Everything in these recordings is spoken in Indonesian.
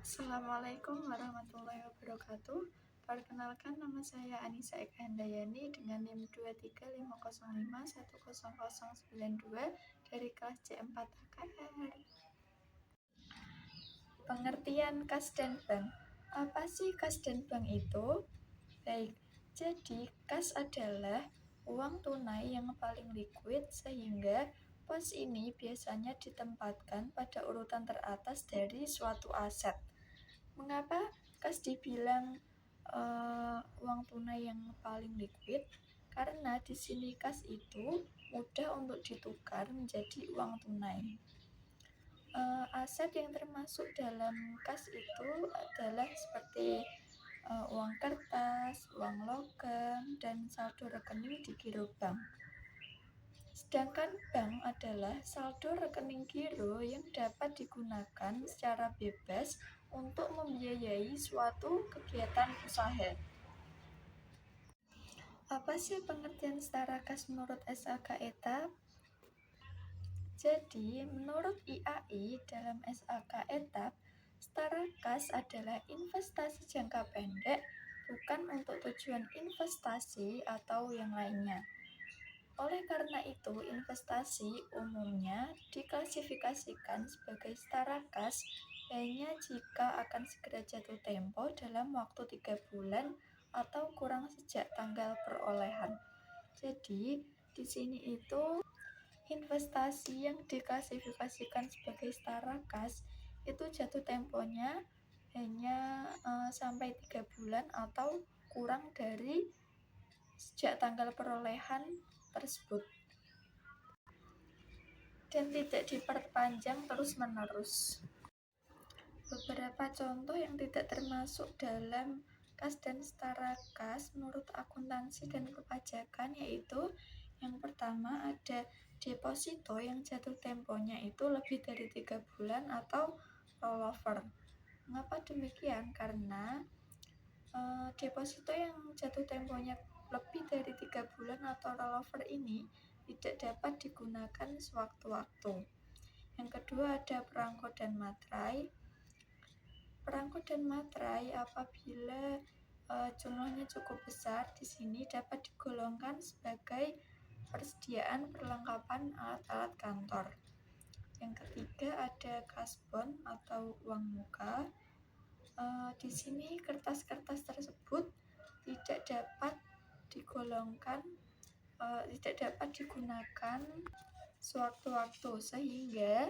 Assalamualaikum warahmatullahi wabarakatuh. Perkenalkan, nama saya Anissa Eka Handayani dengan NIM 23505100092 dari kelas C4 AKR. Pengertian kas dan bank. Apa sih kas dan bank itu? Baik, jadi kas adalah uang tunai yang paling liquid sehingga pos ini biasanya ditempatkan pada urutan teratas dari suatu aset. Mengapa kas dibilang uang tunai yang paling liquid? Karena di sini kas itu mudah untuk ditukar menjadi uang tunai. Aset yang termasuk dalam kas itu adalah seperti uang kertas, uang logam, dan saldo rekening di giro bank. Sedangkan bank adalah saldo rekening giro yang dapat digunakan secara bebas untuk membiayai suatu kegiatan usaha. Apa sih pengertian setara kas menurut SAK ETAP? Jadi, menurut IAI dalam SAK ETAP, setara kas adalah investasi jangka pendek, bukan untuk tujuan investasi atau yang lainnya. Oleh karena itu, investasi umumnya diklasifikasikan sebagai setara kas hanya jika akan segera jatuh tempo dalam waktu 3 bulan atau kurang sejak tanggal perolehan. Jadi, di sini itu investasi yang diklasifikasikan sebagai setara kas itu jatuh temponya hanya sampai 3 bulan atau kurang dari sejak tanggal perolehan tersebut dan tidak diperpanjang terus-menerus. Beberapa contoh yang tidak termasuk dalam kas dan setara kas menurut akuntansi dan perpajakan yaitu yang pertama ada deposito yang jatuh temponya itu lebih dari 3 bulan atau rollover. Mengapa demikian? Karena deposito yang jatuh temponya lebih dari 3 bulan atau rollover ini tidak dapat digunakan sewaktu-waktu. Yang kedua ada perangko dan materai. Perangko dan materai apabila jumlahnya cukup besar di sini dapat digolongkan sebagai persediaan perlengkapan alat-alat kantor. Yang ketiga ada kasbon atau uang muka. Di sini kertas-kertas tersebut tidak dapat digolongkan, tidak dapat digunakan sewaktu-waktu sehingga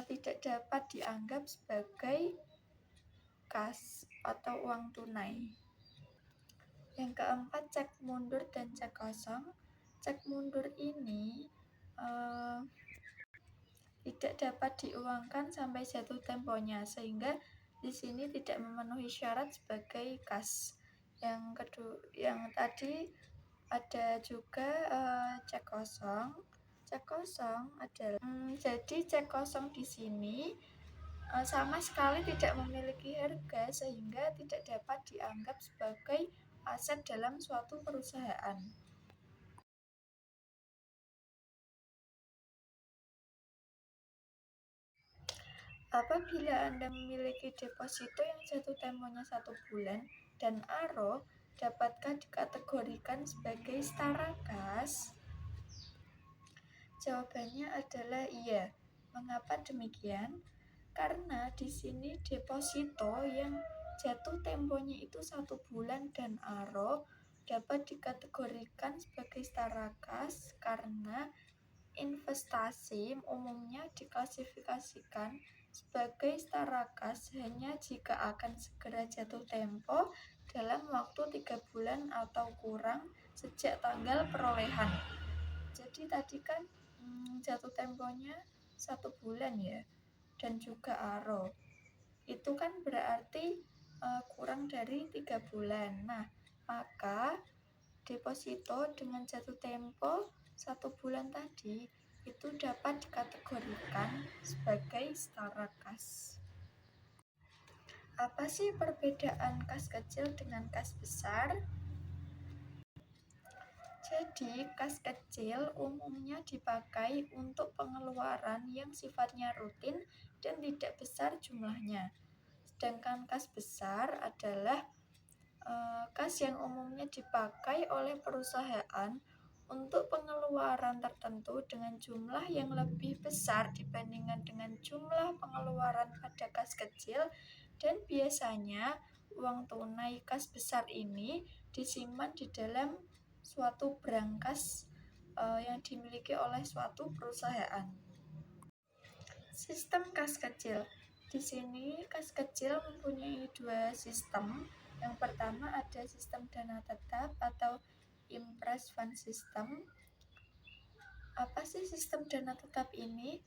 tidak dapat dianggap sebagai kas atau uang tunai. Yang keempat cek mundur dan cek kosong. Cek mundur ini tidak dapat diuangkan sampai jatuh temponya sehingga di sini tidak memenuhi syarat sebagai kas. Yang kedua, yang tadi ada juga cek kosong. Cek kosong adalah jadi cek kosong di sini sama sekali tidak memiliki harga sehingga tidak dapat dianggap sebagai aset dalam suatu perusahaan. Apabila Anda memiliki deposito yang jatuh temponya 1 bulan dan ARO, dapatkah dikategorikan sebagai setara kas? Jawabannya adalah iya. Mengapa demikian? Karena di sini deposito yang jatuh temponya itu 1 bulan dan ARO dapat dikategorikan sebagai setara kas karena investasi umumnya diklasifikasikan sebagai setara kas hanya jika akan segera jatuh tempo dalam waktu 3 bulan atau kurang sejak tanggal perolehan. Jadi tadi kan jatuh temponya 1 bulan ya, dan juga ARO. Itu kan berarti kurang dari 3 bulan. Nah, maka deposito dengan jatuh tempo 1 bulan tadi itu dapat dikategorikan sebagai setara kas. Apa sih perbedaan kas kecil dengan kas besar? Jadi, kas kecil umumnya dipakai untuk pengeluaran yang sifatnya rutin dan tidak besar jumlahnya. Sedangkan kas besar adalah kas yang umumnya dipakai oleh perusahaan untuk pengeluaran tertentu dengan jumlah yang lebih besar dibandingkan dengan jumlah pengeluaran pada kas kecil, dan biasanya uang tunai kas besar ini disimpan di dalam suatu brankas yang dimiliki oleh suatu perusahaan. Sistem kas kecil. Di sini kas kecil mempunyai dua sistem. Yang pertama ada sistem dana tetap atau imprest fund system. Apa sih sistem dana tetap ini?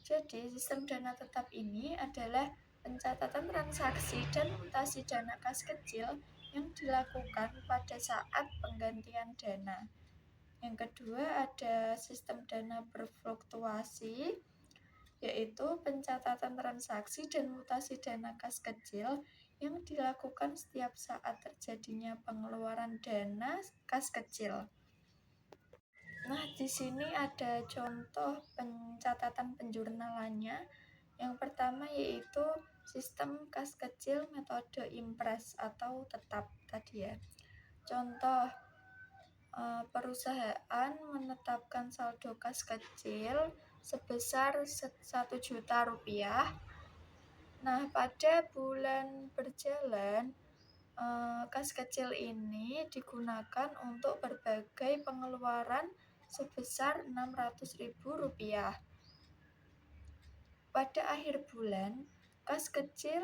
Jadi, sistem dana tetap ini adalah pencatatan transaksi dan mutasi dana kas kecil yang dilakukan pada saat penggantian dana. Yang kedua ada sistem dana berfluktuasi, yaitu pencatatan transaksi dan mutasi dana kas kecil yang dilakukan setiap saat terjadinya pengeluaran dana kas kecil. Nah, di sini ada contoh pencatatan penjurnalannya. Yang pertama yaitu sistem kas kecil metode imprest atau tetap tadi ya. Contoh, perusahaan menetapkan saldo kas kecil sebesar 1 juta rupiah. Nah, pada bulan berjalan, kas kecil ini digunakan untuk berbagai pengeluaran sebesar Rp600.000. Pada akhir bulan, kas kecil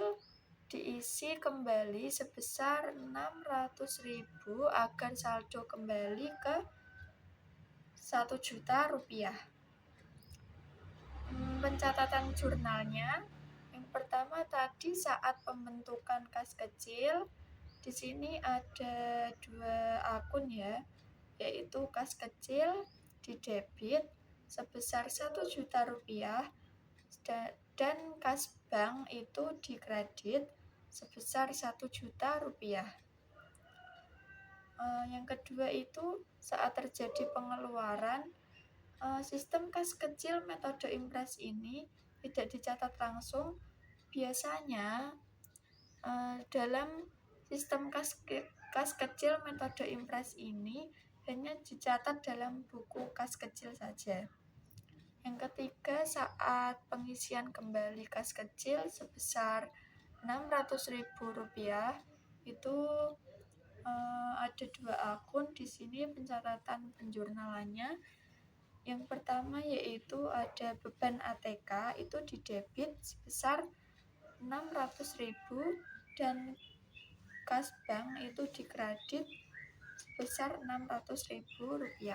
diisi kembali sebesar Rp600.000 agar saldo kembali ke Rp1 juta. Pencatatan jurnalnya, yang pertama tadi saat pembentukan kas kecil, di sini ada dua akun ya, yaitu kas kecil di debit sebesar Rp1 juta dan kas bank itu di kredit sebesar Rp1 juta. Yang kedua itu saat terjadi pengeluaran, sistem kas kecil metode imprest ini tidak dicatat langsung. Biasanya dalam sistem kas kecil metode imprest ini hanya dicatat dalam buku kas kecil saja. Yang ketiga, saat pengisian kembali kas kecil sebesar Rp600.000 itu ada dua akun di sini pencatatan penjurnalannya. Yang pertama yaitu ada beban ATK itu di debit sebesar Rp600.000 dan kas bank itu di kredit sebesar Rp600.000.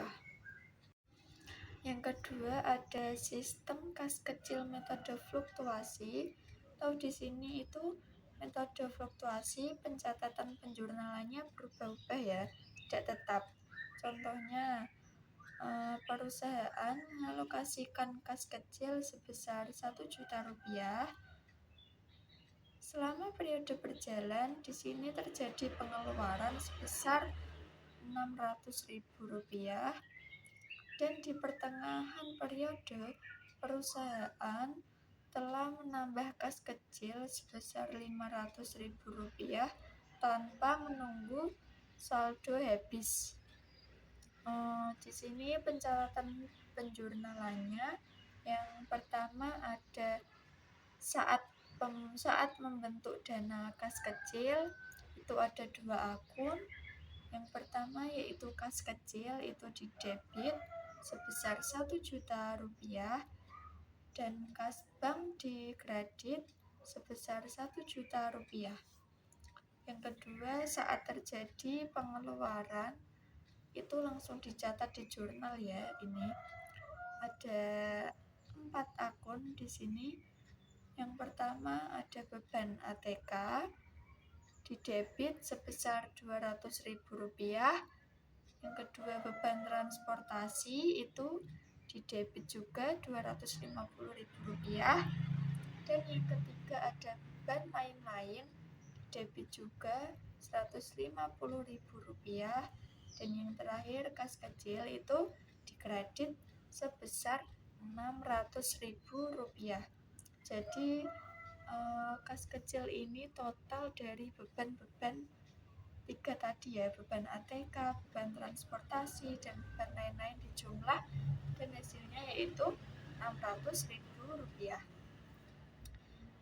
Yang kedua ada sistem kas kecil metode fluktuasi, atau di sini itu metode fluktuasi pencatatan penjurnalannya berubah-ubah ya, tidak tetap. Contohnya, perusahaan mengalokasikan kas kecil sebesar Rp1 juta. Selama periode berjalan, di sini terjadi pengeluaran sebesar Rp600.000 dan di pertengahan periode perusahaan telah menambah kas kecil sebesar Rp500.000 tanpa menunggu saldo habis. Di sini pencatatan penjurnalannya, yang pertama ada saat membentuk dana kas kecil itu ada dua akun. Yang pertama yaitu kas kecil itu di debit sebesar Rp1 juta dan kas bank di kredit sebesar Rp1 juta. Yang kedua, saat terjadi pengeluaran itu langsung dicatat di jurnal ya. Ini ada 4 akun di sini. Yang pertama ada beban ATK di debit sebesar Rp200.000. Yang kedua beban transportasi itu di debit juga Rp250.000. Dan yang ketiga ada beban lain-lain di debit juga Rp150.000. Dan yang terakhir kas kecil itu di kredit sebesar Rp600.000. Jadi kas kecil ini total dari beban-beban 3 tadi ya, beban ATK, beban transportasi, dan beban lain-lain di jumlah dan hasilnya yaitu Rp600.000.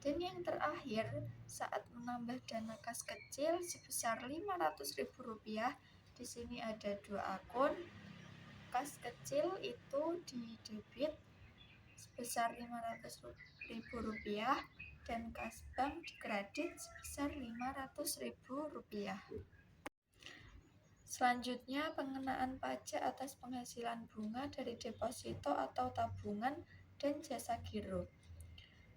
Dan yang terakhir, saat menambah dana kas kecil sebesar Rp500.000, di sini ada 2 akun. Kas kecil itu di debit sebesar Rp500.000 dan kas bank di kredit sebesar Rp500.000. Selanjutnya, pengenaan pajak atas penghasilan bunga dari deposito atau tabungan dan jasa giro.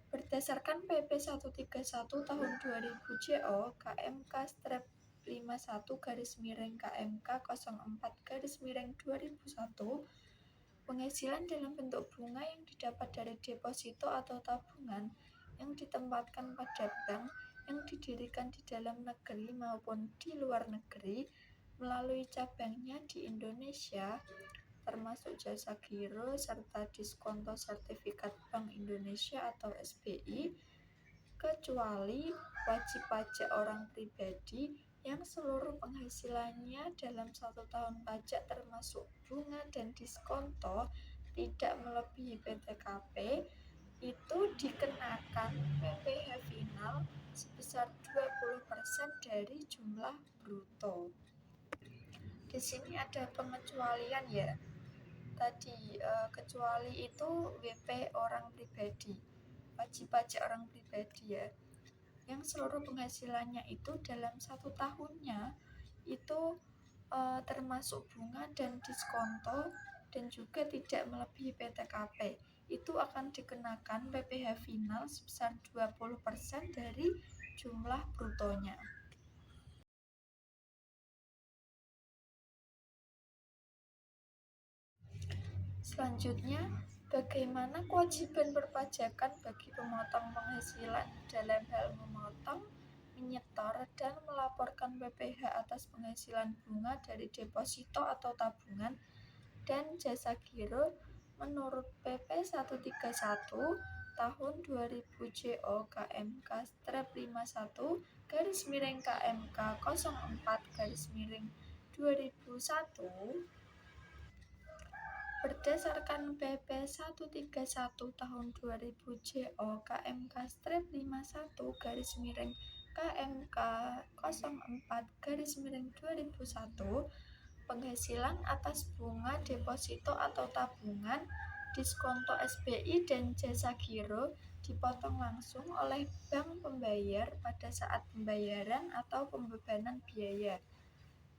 Berdasarkan PP 131 tahun 2000 JO KMK-51-KMK 04-2001, penghasilan dalam bentuk bunga yang didapat dari deposito atau tabungan yang ditempatkan pada bank yang didirikan di dalam negeri maupun di luar negeri melalui cabangnya di Indonesia, termasuk jasa giro serta diskonto sertifikat Bank Indonesia atau SBI, kecuali wajib pajak orang pribadi yang seluruh penghasilannya dalam 1 tahun pajak termasuk bunga dan diskonto tidak melebihi PTKP, itu dikenakan PPh final sebesar 20% dari jumlah bruto. Di sini ada pengecualian ya. Tadi kecuali itu WP orang pribadi, wajib pajak orang pribadi ya, yang seluruh penghasilannya itu dalam 1 tahunnya itu termasuk bunga dan diskonto dan juga tidak melebihi PTKP, itu akan dikenakan PPh final sebesar 20% dari jumlah brutonya. Selanjutnya, bagaimana kewajiban perpajakan bagi pemotong penghasilan dalam hal memotong, menyetor, dan melaporkan PPh atas penghasilan bunga dari deposito atau tabungan dan jasa giro menurut PP 131 tahun 2000 JO KMK-51-KMK 04-2001. Berdasarkan PP 131 tahun 2000 JO KMK-51-KMK 04-2001, penghasilan atas bunga deposito atau tabungan, diskonto SBI dan jasa giro dipotong langsung oleh bank pembayar pada saat pembayaran atau pembebanan biaya.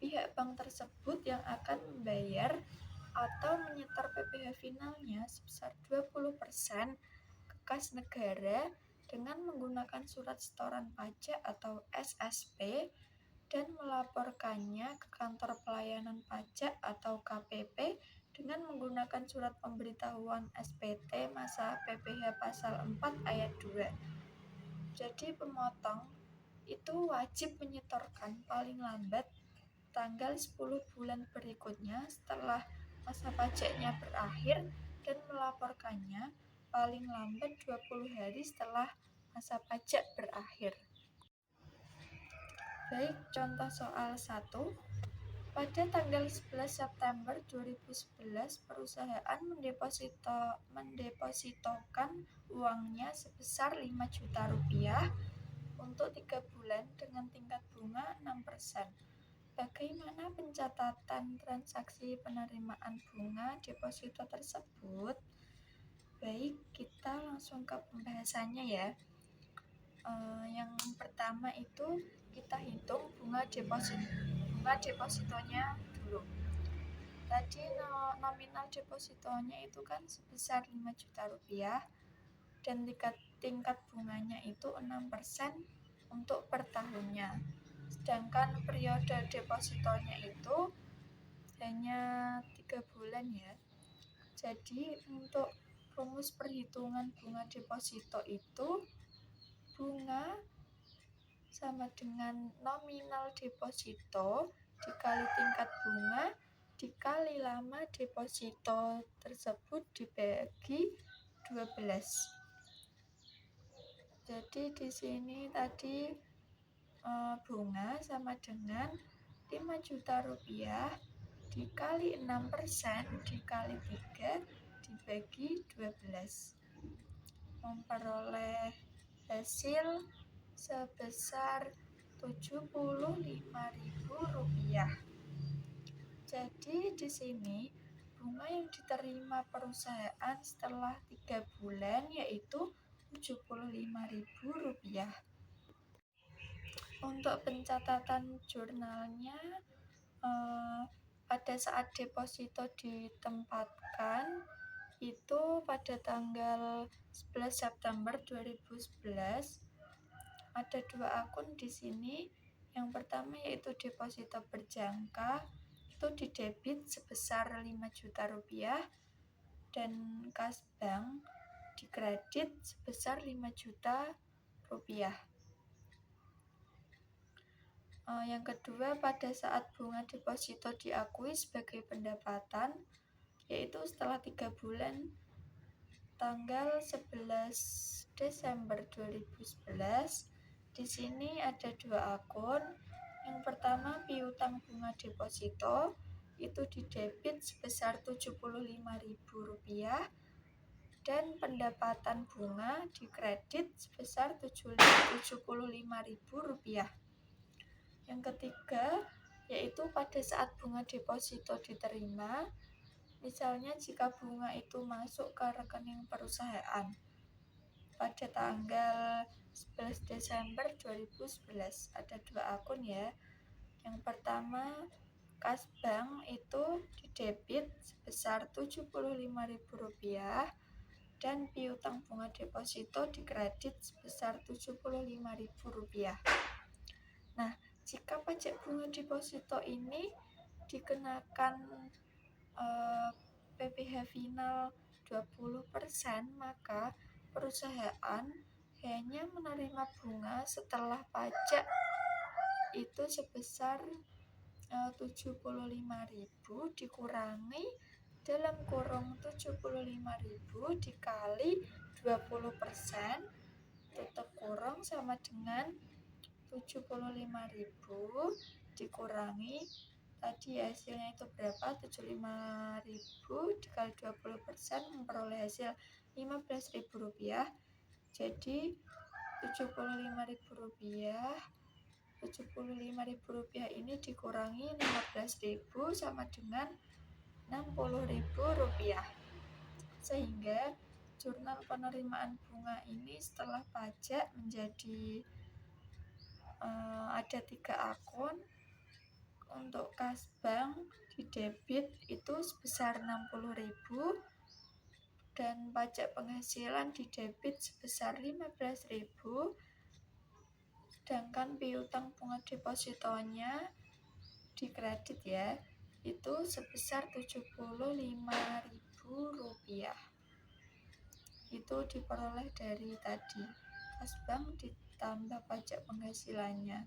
Pihak bank tersebut yang akan membayar atau menyetor PPh finalnya sebesar 20% ke kas negara dengan menggunakan surat setoran pajak atau SSP dan melaporkannya ke kantor pelayanan pajak atau KPP dengan menggunakan surat pemberitahuan SPT masa PPh pasal 4 ayat 2. Jadi pemotong itu wajib menyetorkan paling lambat tanggal 10 bulan berikutnya setelah masa pajaknya berakhir dan melaporkannya paling lambat 20 hari setelah masa pajak berakhir. Baik, contoh soal 1. Pada tanggal 11 September 2011, perusahaan mendepositokan uangnya sebesar Rp5 juta untuk 3 bulan dengan tingkat bunga 6%. Bagaimana pencatatan transaksi penerimaan bunga deposito tersebut? Baik, kita langsung ke pembahasannya ya. Yang pertama itu kita hitung bunga depositonya dulu. Tadi nominal depositonya itu kan sebesar Rp5 juta dan tingkat bunganya itu 6% untuk per tahunnya. Sedangkan periode depositonya itu hanya 3 bulan ya. Jadi untuk rumus perhitungan bunga deposito itu bunga sama dengan nominal deposito dikali tingkat bunga dikali lama deposito tersebut dibagi 12. Jadi di sini tadi bunga sama dengan 5 juta rupiah dikali 6% dikali 3 dibagi 12 memperoleh hasil sebesar Rp75.000. Jadi di sini bunga yang diterima perusahaan setelah 3 bulan yaitu Rp75.000. Untuk pencatatan jurnalnya, pada saat deposito ditempatkan itu pada tanggal 11 September 2011 ada 2 akun di sini. Yang pertama yaitu deposito berjangka, itu didebit sebesar 5 juta rupiah, dan kas bank dikredit sebesar 5 juta rupiah. Yang kedua, pada saat bunga deposito diakui sebagai pendapatan, yaitu setelah 3 bulan tanggal 11 Desember 2011. Di sini ada 2 akun. Yang pertama piutang bunga deposito itu didebit sebesar Rp75.000 dan pendapatan bunga dikredit sebesar Rp75.000. Yang ketiga yaitu pada saat bunga deposito diterima, misalnya jika bunga itu masuk ke rekening perusahaan pada tanggal 11 Desember 2011, ada 2 akun ya. Yang pertama kas bank itu didebit sebesar Rp75.000 dan piutang bunga deposito dikredit sebesar Rp75.000. Nah, jika pajak bunga deposito ini dikenakan PPh final 20%, maka perusahaan hanya menerima bunga setelah pajak itu sebesar 75.000 dikurangi dalam kurung 75.000 dikali 20% tutup kurung sama dengan 75.000 dikurangi tadi hasilnya itu berapa, 75.000 dikali 20% memperoleh hasil Rp15.000. Jadi Rp75.000 ini dikurangi 15.000 sama dengan Rp60.000, sehingga jurnal penerimaan bunga ini setelah pajak menjadi ada 3 akun. Untuk kas bank didebit itu sebesar Rp60.000 dan pajak penghasilan didebit sebesar Rp15.000, sedangkan piutang bunga depositonya dikredit ya itu sebesar Rp75.000. Itu diperoleh dari tadi kas bank ditambah pajak penghasilannya,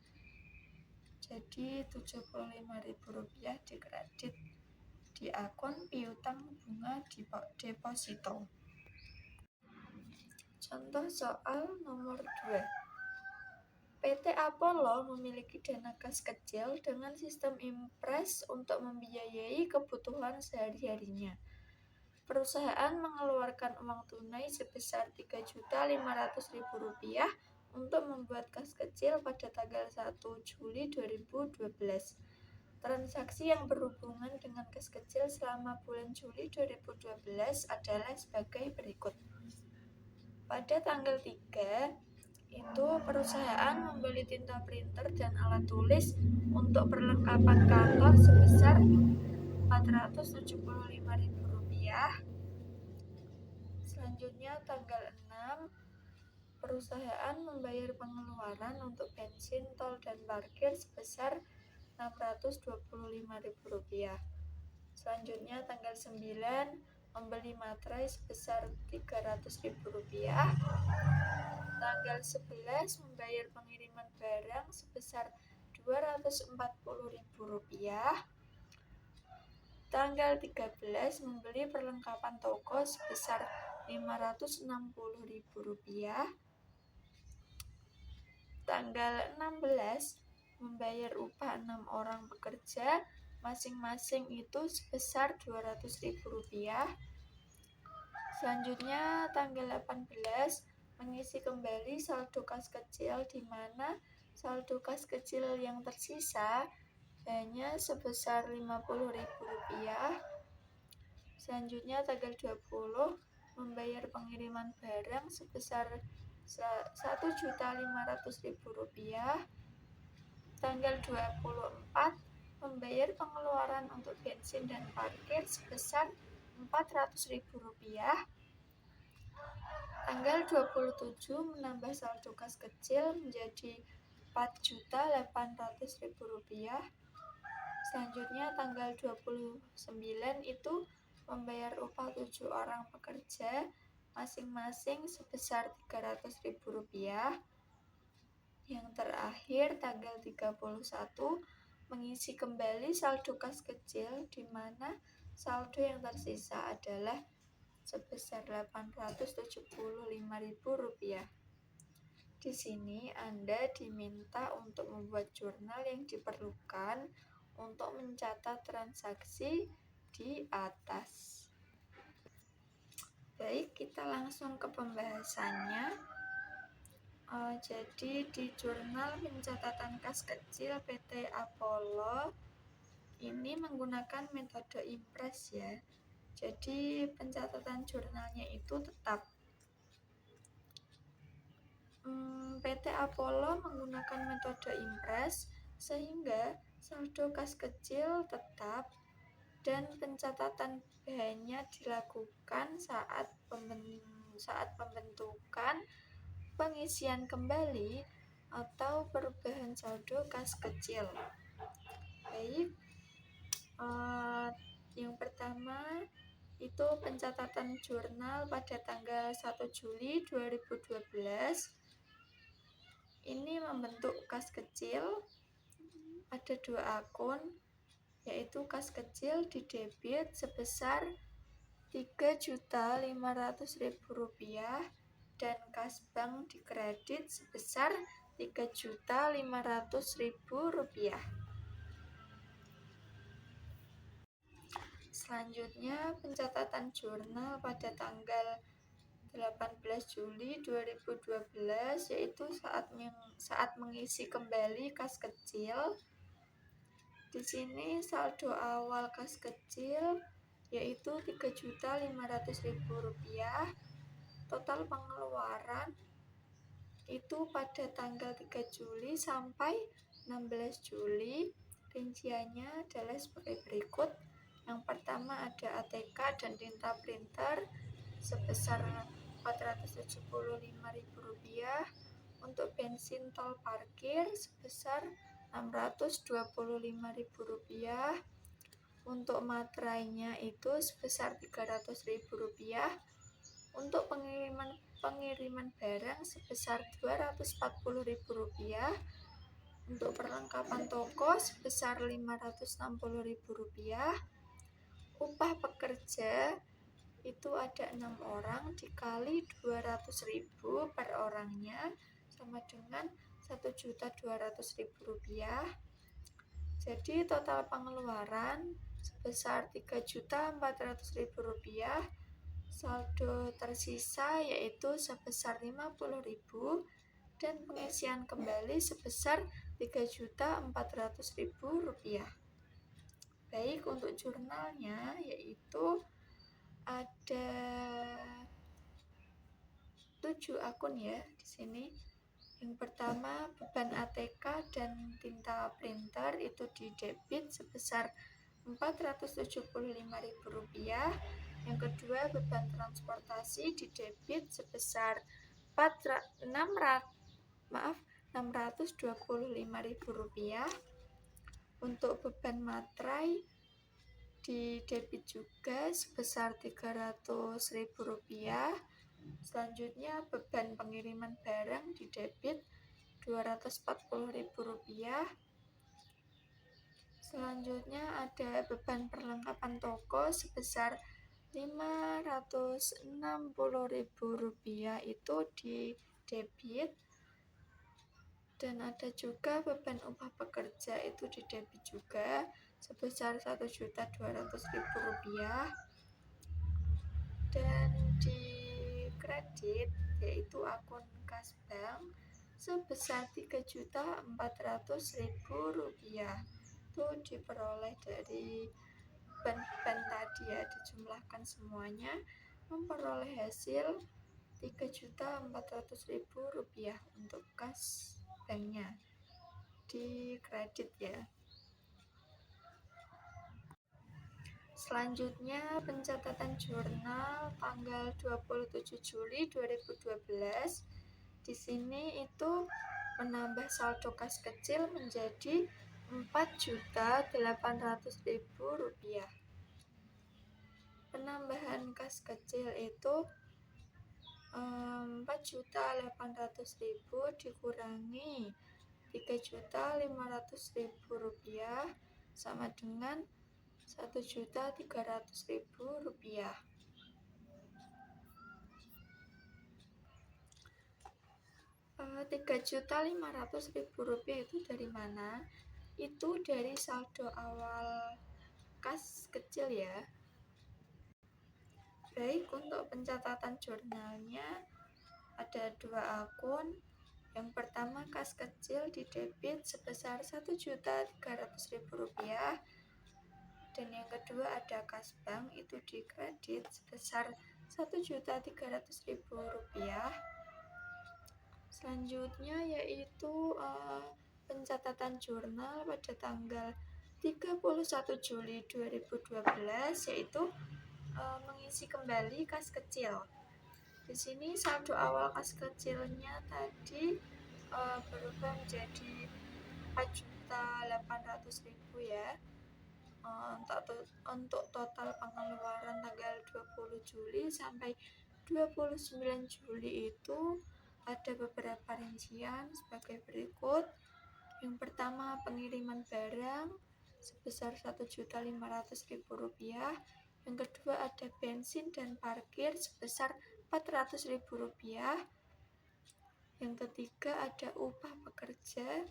jadi Rp75.000 dikredit di akun piutang bunga deposito. Contoh soal nomor 2. PT Apollo memiliki dana kas kecil dengan sistem impres untuk membiayai kebutuhan sehari-harinya. Perusahaan mengeluarkan uang tunai sebesar Rp3.500.000 untuk membuat kas kecil pada tanggal 1 Juli 2012. Transaksi yang berhubungan dengan kas kecil selama bulan Juli 2012 adalah sebagai berikut. Pada tanggal 3 itu perusahaan membeli tinta printer dan alat tulis untuk perlengkapan kantor sebesar Rp475.000. Selanjutnya tanggal 6 perusahaan membayar pengeluaran untuk bensin, tol, dan parkir sebesar Rp625.000. Selanjutnya tanggal 9 membeli materai sebesar Rp300.000. Tanggal 11 membayar pengiriman barang sebesar Rp240.000. Tanggal 13 membeli perlengkapan toko sebesar Rp560.000. Tanggal 16 membayar upah 6 orang pekerja, masing-masing itu sebesar Rp200.000. Selanjutnya tanggal 18 mengisi kembali saldo kas kecil, di mana saldo kas kecil yang tersisa hanya sebesar Rp50.000. Selanjutnya tanggal 20 membayar pengiriman barang sebesar Rp1.500.000. Tanggal 24 membayar pengeluaran untuk bensin dan parkir sebesar Rp400.000. Tanggal 27 menambah saldo kas kecil menjadi Rp4.800.000. Selanjutnya tanggal 29 itu membayar upah 7 orang pekerja, masing-masing sebesar Rp300.000. Yang terakhir tanggal 31 mengisi kembali saldo kas kecil, di mana saldo yang tersisa adalah sebesar Rp875.000. Di sini Anda diminta untuk membuat jurnal yang diperlukan untuk mencatat transaksi di atas. Baik, kita langsung ke pembahasannya. Jadi di jurnal pencatatan kas kecil PT Apollo ini menggunakan metode Impress ya. Jadi pencatatan jurnalnya itu tetap. PT Apollo menggunakan metode Impress sehingga saldo kas kecil tetap dan pencatatan hanya dilakukan saat pembentukan, pengisian kembali, atau perubahan saldo kas kecil. Baik, yang pertama itu pencatatan jurnal pada tanggal 1 Juli 2012. Ini membentuk kas kecil, ada 2 akun, yaitu kas kecil di debit sebesar Rp3.500.000 dan kas bank di kredit sebesar Rp3.500.000. Selanjutnya pencatatan jurnal pada tanggal 18 Juli 2012, yaitu saat mengisi kembali kas kecil. Di sini saldo awal kas kecil yaitu Rp3.500.000. Total pengeluaran itu pada tanggal 3 Juli sampai 16 Juli. Rinciannya adalah sebagai berikut. Yang pertama ada ATK dan tinta printer sebesar Rp475.000. Untuk bensin tol parkir sebesar Rp625.000. Untuk materainya itu sebesar Rp300.000. Untuk pengiriman barang sebesar Rp240.000. Untuk perlengkapan toko sebesar Rp560.000. Upah pekerja itu ada 6 orang dikali Rp200.000 per orangnya sama dengan Rp1.200.000. Jadi total pengeluaran sebesar Rp3.400.000. Saldo tersisa yaitu sebesar Rp50.000 dan pengisian kembali sebesar Rp3.400.000. Baik, untuk jurnalnya yaitu ada 7 akun ya di sini. Yang pertama beban ATK dan tinta printer itu di debit sebesar Rp475.000. Yang kedua beban transportasi di debit sebesar Rp625.000. Untuk beban materai di debit juga sebesar Rp300.000. Selanjutnya beban pengiriman barang di debit Rp240.000. Selanjutnya ada beban perlengkapan toko sebesar Rp560.000 itu di debit. Dan ada juga beban upah pekerja itu di debit juga sebesar Rp1.200.000, dan di kredit yaitu akun kas bank sebesar Rp3.400.000. Itu diperoleh dari beban tadi ya, dijumlahkan semuanya memperoleh hasil Rp3.400.000 untuk kas banknya di kredit ya. Selanjutnya pencatatan jurnal tanggal 27 Juli 2012. Di sini itu menambah saldo kas kecil menjadi Rp4.800.000. Penambahan kas kecil itu Rp4.800.000 dikurangi Rp3.500.000 sama dengan Rp1.300.000. Rp3.500.000 itu dari mana? Itu dari saldo awal kas kecil ya. Baik, untuk pencatatan jurnalnya ada 2 akun. Yang pertama kas kecil di debit sebesar Rp1.300.000, dan yang kedua ada kas bank itu di kredit sebesar Rp1.300.000. Selanjutnya yaitu pencatatan jurnal pada tanggal 31 Juli 2012, yaitu mengisi kembali kas kecil. Di sini saldo awal kas kecilnya tadi berubah menjadi Rp4.800.000 ya. Untuk total pengeluaran tanggal 20 Juli sampai 29 Juli itu ada beberapa rincian sebagai berikut. Yang pertama pengiriman barang sebesar Rp1.500.000. Yang kedua ada bensin dan parkir sebesar Rp400.000. Yang ketiga ada upah pekerja,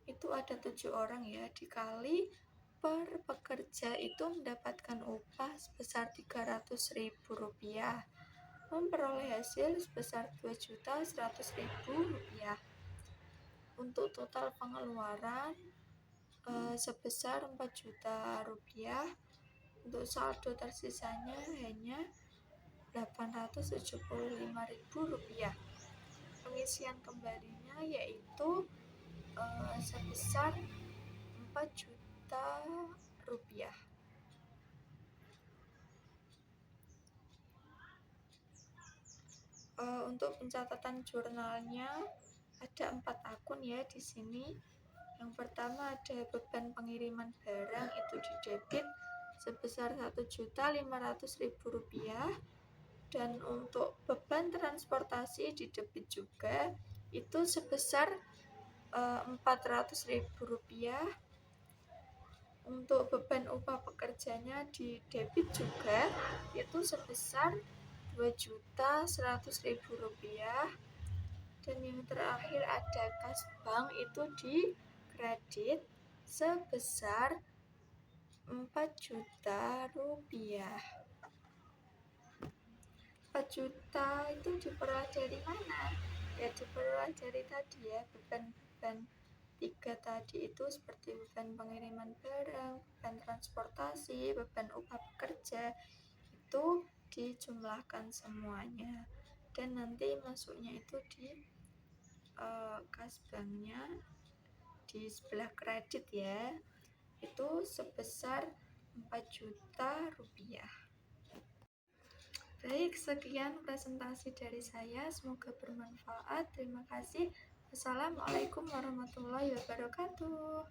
itu ada 7 orang ya, dikali per pekerja itu mendapatkan upah sebesar Rp300.000, memperoleh hasil sebesar Rp2.100.000. Untuk total pengeluaran sebesar Rp4 juta. Untuk saldo tersisanya hanya Rp875.000. Pengisian kembalinya yaitu sebesar Rp4 juta. Untuk pencatatan jurnalnya ada 4 akun ya di sini. Yang pertama ada beban pengiriman barang itu di debit sebesar Rp1.500.000, dan untuk beban transportasi di debit juga itu sebesar Rp400.000. Untuk beban upah pekerjanya di debit juga itu sebesar Rp2.100.000. Dan yang terakhir ada kas bank itu di kredit sebesar Rp4 juta. Rp4 juta itu diperoleh dari mana? Ya diperoleh dari tadi ya, beban 3 tadi itu seperti beban pengiriman barang, beban transportasi, beban upah pekerja, itu dijumlahkan semuanya dan nanti masuknya itu di kas banknya di sebelah kredit ya, itu sebesar Rp4 juta. Baik, sekian presentasi dari saya, semoga bermanfaat. Terima kasih. Wassalamualaikum warahmatullahi wabarakatuh.